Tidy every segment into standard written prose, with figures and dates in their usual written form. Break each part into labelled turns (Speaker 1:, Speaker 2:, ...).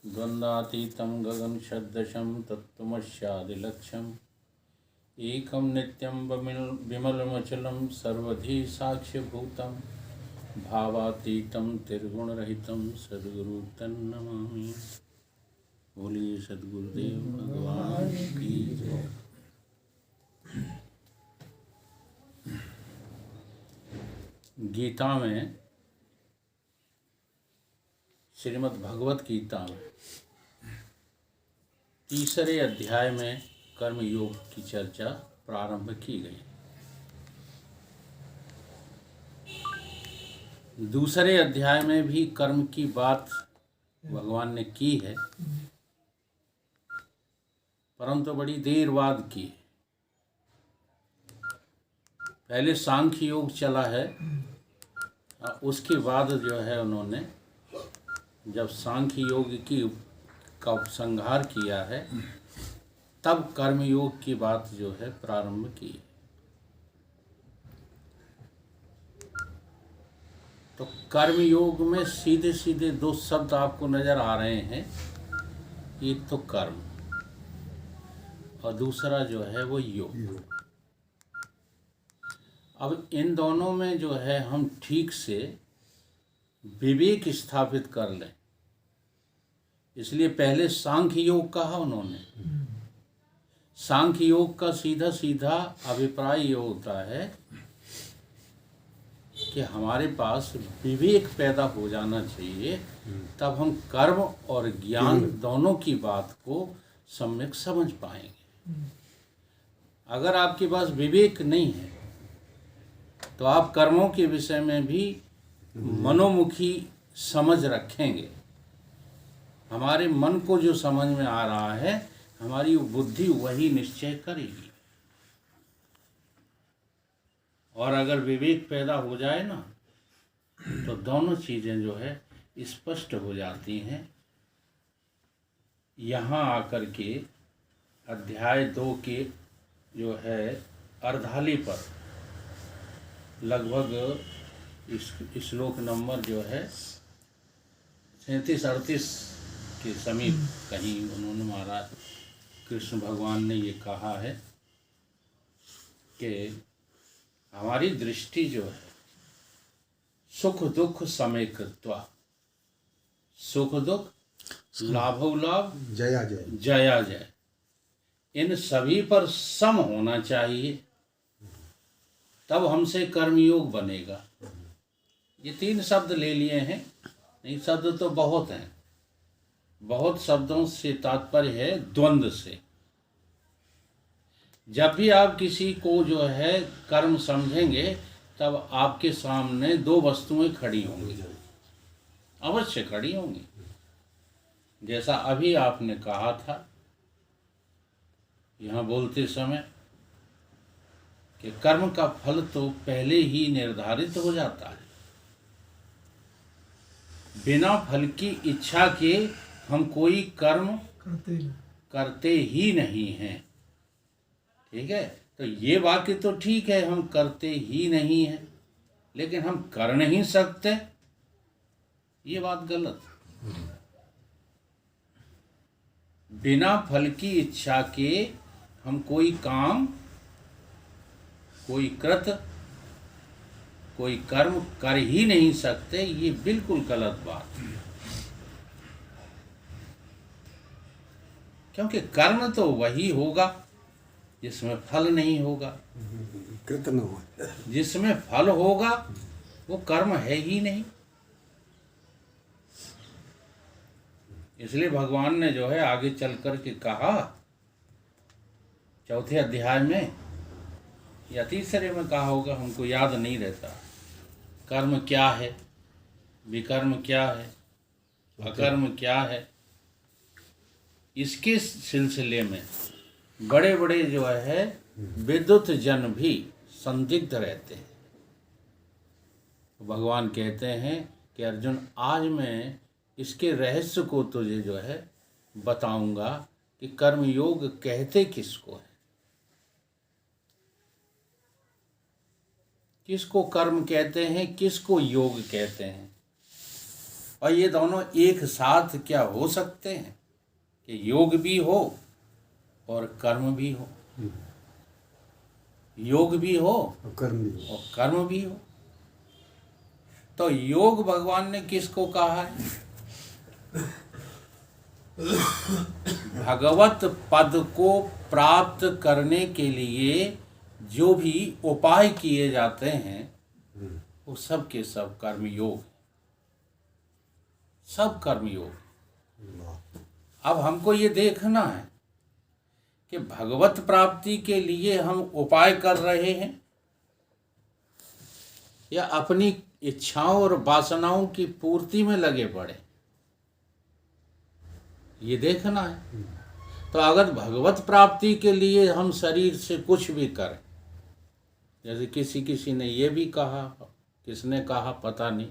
Speaker 1: द्वन्द्वातीतं गगनसदृशं तत्त्वमस्यादिलक्ष्यम् एकं नित्यं विमलमचलं सर्वधी साक्ष्यभूतं भावातीतं त्रिगुणरहितं सद्गुरु तन्नमामि। बोलिए सद्गुरुदेव भगवान की जय। गीता में, श्रीमद् भगवत गीता में तीसरे अध्याय में कर्म योग की चर्चा प्रारंभ की गई। दूसरे अध्याय में भी कर्म की बात भगवान ने की है, परंतु बड़ी देर बाद की है। पहले सांख्य योग चला है, उसके बाद जो है उन्होंने जब सांख्य योग का उपसंहार किया है तब कर्म योग की बात जो है प्रारंभ की। तो कर्म योग में सीधे सीधे दो शब्द आपको नजर आ रहे हैं, एक तो कर्म और दूसरा जो है वो योग। अब इन दोनों में जो है हम ठीक से विवेक स्थापित कर लें, इसलिए पहले सांख्य योग कहा उन्होंने। सांख्य योग का सीधा सीधा अभिप्राय ये होता है कि हमारे पास विवेक पैदा हो जाना चाहिए, तब हम कर्म और ज्ञान दोनों की बात को सम्यक समझ पाएंगे। अगर आपके पास विवेक नहीं है तो आप कर्मों के विषय में भी मनोमुखी समझ रखेंगे। हमारे मन को जो समझ में आ रहा है, हमारी बुद्धि वही निश्चय करेगी। और अगर विवेक पैदा हो जाए ना, तो दोनों चीज़ें जो है स्पष्ट हो जाती हैं। यहाँ आकर के अध्याय 2 के जो है अर्धाली पर लगभग श्लोक नंबर जो है 37-38 के समीप कहीं उन्होंने महाराज कृष्ण भगवान ने ये कहा है कि हमारी दृष्टि जो है सुख दुख समय कृत्वा, सुख दुख लाभो लाभ
Speaker 2: जया जय
Speaker 1: जया जय, इन सभी पर सम होना चाहिए, तब हमसे कर्मयोग बनेगा। ये 3 शब्द ले लिए हैं, नहीं शब्द तो बहुत हैं, बहुत शब्दों से तात्पर्य है द्वंद्व से। जब भी आप किसी को जो है कर्म समझेंगे, तब आपके सामने 2 वस्तुएं खड़ी होंगी, अवश्य खड़ी होंगी। जैसा अभी आपने कहा था यहाँ बोलते समय कि कर्म का फल तो पहले ही निर्धारित हो जाता है, बिना फल की इच्छा के हम कोई कर्म करते ही नहीं हैं। ठीक है, तो ये वाक्य तो ठीक है, हम करते ही नहीं हैं, लेकिन हम कर नहीं सकते, ये बात गलत। बिना फल की इच्छा के हम कोई काम, कोई कृत, कोई कर्म कर ही नहीं सकते, ये बिल्कुल गलत बात है। क्योंकि कर्म तो वही होगा जिसमें फल नहीं होगा।
Speaker 2: कृत न हो,
Speaker 1: जिसमें फल होगा वो कर्म है ही नहीं। इसलिए भगवान ने जो है आगे चल कर के कहा 4थे अध्याय में या 3रे में कहा होगा, हमको याद नहीं रहता, कर्म क्या है, विकर्म क्या है, अकर्म क्या है। इसके सिलसिले में बड़े बड़े जो है विद्युत जन भी संदिग्ध रहते हैं। भगवान कहते हैं कि अर्जुन, आज मैं इसके रहस्य को तुझे जो है बताऊंगा कि कर्मयोग कहते किसको है, किसको कर्म कहते हैं, किसको योग कहते हैं। और ये दोनों एक साथ क्या हो सकते हैं कि योग भी हो और कर्म भी हो, योग भी हो
Speaker 2: और कर्म भी हो।
Speaker 1: और कर्म भी हो। तो योग भगवान ने किसको कहा है? भगवत पद को प्राप्त करने के लिए जो भी उपाय किए जाते हैं वो सब के सब कर्मयोग है, सब कर्मयोग। अब हमको ये देखना है कि भगवत प्राप्ति के लिए हम उपाय कर रहे हैं या अपनी इच्छाओं और वासनाओं की पूर्ति में लगे पड़े, ये देखना है। तो अगर भगवत प्राप्ति के लिए हम शरीर से कुछ भी करें, जैसे किसी ने ये भी कहा, किसने कहा पता नहीं,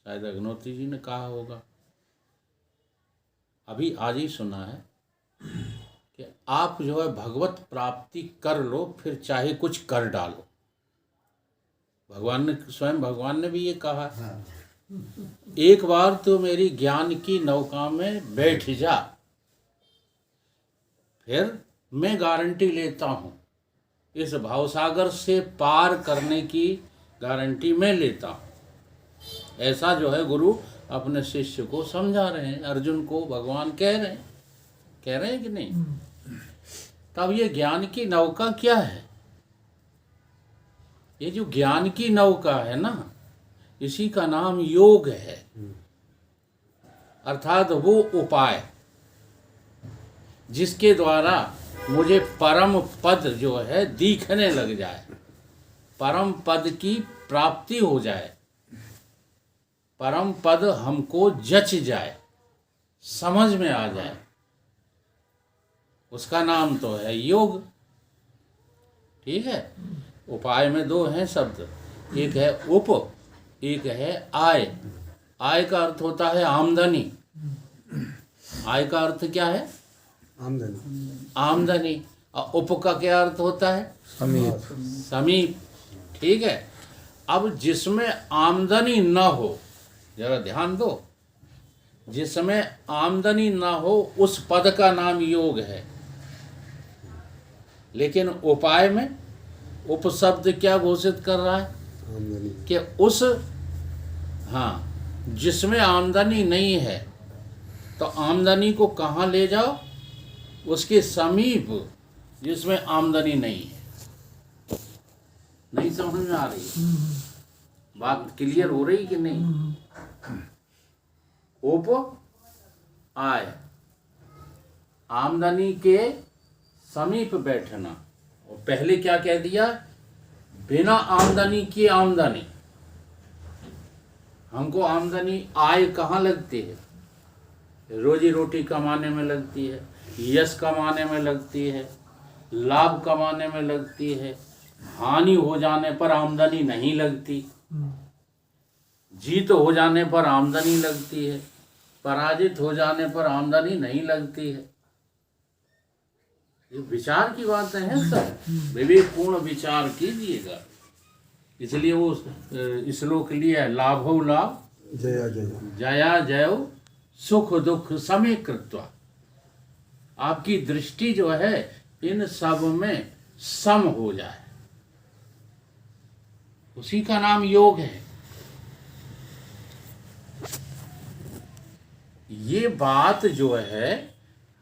Speaker 1: शायद अग्नोत्री जी ने कहा होगा, अभी आज ही सुना है कि आप जो है भगवत प्राप्ति कर लो, फिर चाहे कुछ कर डालो। भगवान ने, स्वयं भगवान ने भी ये कहा है, एक बार तो मेरी ज्ञान की नौका में बैठ जा, फिर मैं गारंटी लेता हूँ, इस भावसागर से पार करने की गारंटी मैं लेता हूँ। ऐसा जो है गुरु अपने शिष्य को समझा रहे हैं, अर्जुन को भगवान कह रहे हैं कि नहीं? तब ये ज्ञान की नौका क्या है? ये जो ज्ञान की नौका है ना, इसी का नाम योग है, अर्थात वो उपाय जिसके द्वारा मुझे परम पद जो है दिखने लग जाए, परम पद की प्राप्ति हो जाए, परम पद हमको जच जाए, समझ में आ जाए, उसका नाम तो है योग। ठीक है। उपाय में दो हैं शब्द, एक है उप, एक है आय। आय का अर्थ होता है आमदनी। आय का अर्थ क्या है?
Speaker 2: आमदनी।
Speaker 1: आमदनी। और उप का क्या अर्थ होता है?
Speaker 3: समीप।
Speaker 1: समीप। ठीक है। अब जिसमें आमदनी न हो, जरा ध्यान दो, जिसमें आमदनी न हो उस पद का नाम योग है। लेकिन उपाय में उप शब्द क्या घोषित कर रहा है?
Speaker 2: आमदनी।
Speaker 1: कि उस, हाँ, जिसमें आमदनी नहीं है, तो आमदनी को कहाँ ले जाओ? उसके समीप, जिसमें आमदनी नहीं है। नहीं समझ में आ रही? बात क्लियर हो रही कि नहीं? उप आय, आमदनी के समीप बैठना। और पहले क्या कह दिया? बिना आमदनी की आमदनी। हमको आमदनी, आय कहाँ लगती है? रोजी रोटी कमाने में लगती है, यश कमाने में लगती है, लाभ कमाने में लगती है। हानि हो जाने पर आमदनी नहीं लगती, जीत हो जाने पर आमदनी लगती है, पराजित हो जाने पर आमदनी नहीं लगती है। ये विचार की बातें हैं सर, विवेकपूर्ण विचार कीजिएगा। इसलिए वो श्लोक लिया, लाभो लाभ
Speaker 2: जया जय।
Speaker 1: जया जयो सुख दुख समय कृत्वा। आपकी दृष्टि जो है इन सब में सम हो जाए, उसी का नाम योग है। ये बात जो है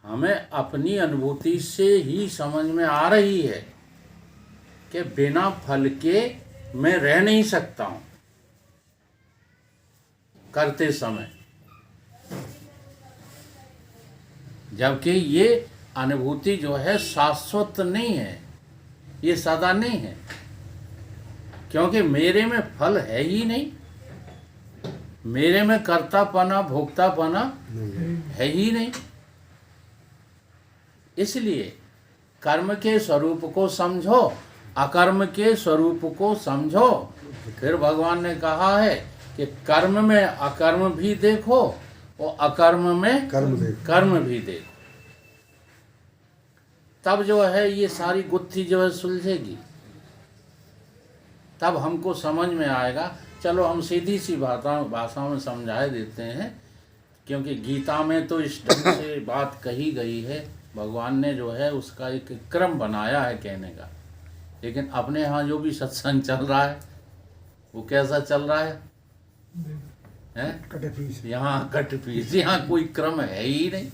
Speaker 1: हमें अपनी अनुभूति से ही समझ में आ रही है कि बिना फल के मैं रह नहीं सकता हूं करते समय। जबकि ये अनुभूति जो है शाश्वत नहीं है, ये सदा नहीं है, क्योंकि मेरे में फल है ही नहीं, मेरे में कर्तापना भोक्तापना है ही नहीं। इसलिए कर्म के स्वरूप को समझो, अकर्म के स्वरूप को समझो। फिर भगवान ने कहा है कि कर्म में अकर्म भी देखो और अकर्म में कर्म भी देखो। तब जो है ये सारी गुत्थी जो है सुलझेगी, तब हमको समझ में आएगा चलो हम सीधी सी भाषा में समझा देते हैं, क्योंकि गीता में तो इस ढंग से बात कही गई है, भगवान ने जो है उसका एक क्रम बनाया है कहने का। लेकिन अपने यहाँ जो भी सत्संग चल रहा है वो कैसा चल रहा है? यहाँ कटपीस, यहाँ कोई क्रम है ही नहीं।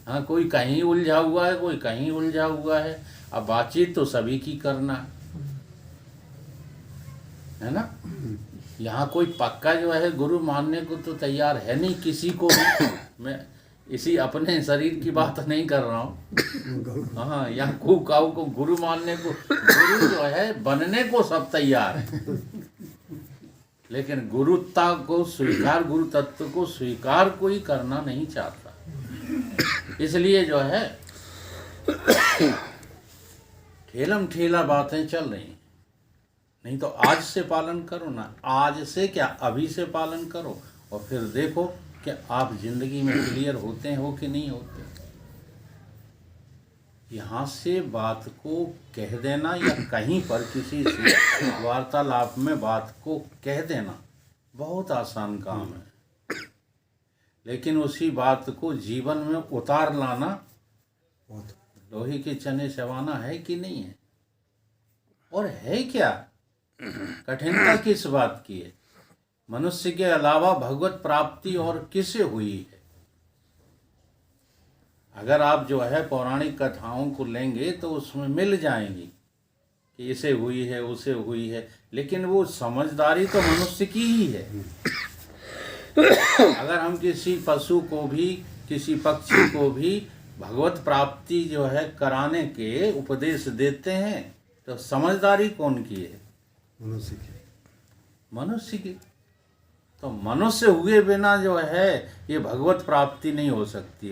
Speaker 1: हाँ, कोई कहीं उलझा हुआ है, कोई कहीं उलझा हुआ है। अब बातचीत तो सभी की करना है ना। यहाँ कोई पक्का जो है गुरु मानने को तो तैयार है नहीं किसी को भी। मैं इसी अपने शरीर की बात नहीं कर रहा हूँ। हाँ, यहाँ काऊ को गुरु मानने को, गुरु जो है बनने को सब तैयार है, लेकिन गुरुता को स्वीकार, गुरु तत्व को स्वीकार कोई करना नहीं चाहता। इसलिए जो है ठेलम ठेला बातें चल रही। नहीं तो आज से पालन करो ना, आज से क्या अभी से पालन करो, और फिर देखो कि आप जिंदगी में क्लियर होते हो कि नहीं होते। यहाँ से बात को कह देना या कहीं पर किसी से वार्तालाप में बात को कह देना बहुत आसान काम है, लेकिन उसी बात को जीवन में उतार लाना लोहे के चने चबाना है कि नहीं है। और है क्या कठिनता किस बात की है? मनुष्य के अलावा भगवत प्राप्ति और किसे हुई है? अगर आप जो है पौराणिक कथाओं को लेंगे तो उसमें मिल जाएंगी कि इसे हुई है, उसे हुई है, लेकिन वो समझदारी तो मनुष्य की ही है। अगर हम किसी पशु को भी, किसी पक्षी को भी भगवत प्राप्ति जो है कराने के उपदेश देते हैं तो समझदारी कौन की है?
Speaker 2: मनुष्य की।
Speaker 1: मनुष्य की। तो मनुष्य हुए बिना जो है ये भगवत प्राप्ति नहीं हो सकती।